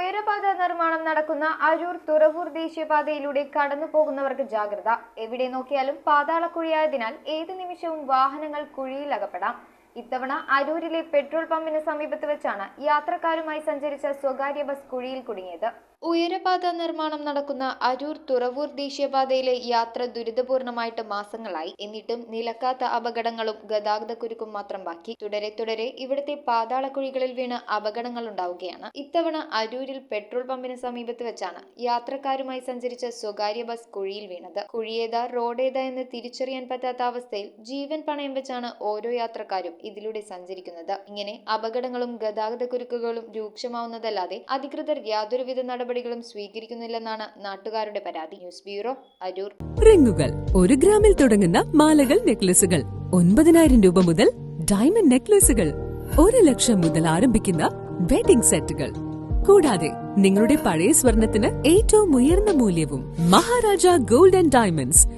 ഉയരപാത നിർമ്മാണം നടക്കുന്ന അരൂർ തുറവൂർ ദേശീയപാതയിലൂടെ കടന്നു പോകുന്നവർക്ക് ജാഗ്രത. എവിടെ നോക്കിയാലും പാതാളക്കുഴിയായതിനാൽ ഏത് നിമിഷവും വാഹനങ്ങൾ കുഴിയിൽ അകപ്പെടാം. ഇത്തവണ അരൂരിലെ പെട്രോൾ പമ്പിന് സമീപത്ത് വെച്ചാണ് യാത്രക്കാരുമായി സഞ്ചരിച്ച സ്വകാര്യ ബസ് കുഴിയിൽ കുടുങ്ങിയത്. ഉയരപാത നിർമ്മാണം നടക്കുന്ന അരൂർ തുറവൂർ ദേശീയപാതയിലെ യാത്ര ദുരിതപൂർണമായിട്ട് മാസങ്ങളായി. എന്നിട്ടും നിലക്കാത്ത അപകടങ്ങളും ഗതാഗതക്കുരുക്കും മാത്രം ബാക്കി. തുടരെ ഇവിടുത്തെ പാതാളക്കുഴികളിൽ വീണ് അപകടങ്ങൾ ഉണ്ടാവുകയാണ്. ഇത്തവണ അരൂരിൽ പെട്രോൾ പമ്പിന് സമീപത്ത് വെച്ചാണ് യാത്രക്കാരുമായി സഞ്ചരിച്ച സ്വകാര്യ ബസ് കുഴിയിൽ വീണത്. കുഴിയേതാ റോഡേതാ എന്ന് തിരിച്ചറിയാൻ പറ്റാത്ത അവസ്ഥയിൽ ജീവൻ പണയം വെച്ചാണ് ഓരോ യാത്രക്കാരും ഇതിലൂടെ സഞ്ചരിക്കുന്നത്. ഇങ്ങനെ അപകടങ്ങളും ഗതാഗതക്കുരുക്കുകളും രൂക്ഷമാവുന്നതല്ലാതെ അധികൃതർ യാതൊരുവിധ നടപടികളും സ്വീകരിക്കുന്നില്ലെന്നാണ് നാട്ടുകാരുടെ പരാതി. News bureau, Aroor. റിങ്ങുകൾ 1 ഗ്രാമിൽ തുടങ്ങുന്ന മാലകൾ, നെക്ലസുകൾ 9,000 രൂപ മുതൽ ഡയമണ്ട് നെക്ലസുകൾ 1 ലക്ഷം മുതൽ ആരംഭിക്കുന്ന വെഡിംഗ് സെറ്റുകൾ. കൂടാതെ നിങ്ങളുടെ പഴയ സ്വർണത്തിന് ഏറ്റവും ഉയർന്ന മൂല്യവും മഹാരാജ ഗോൾഡ് ആൻഡ് ഡയമണ്ട്സ്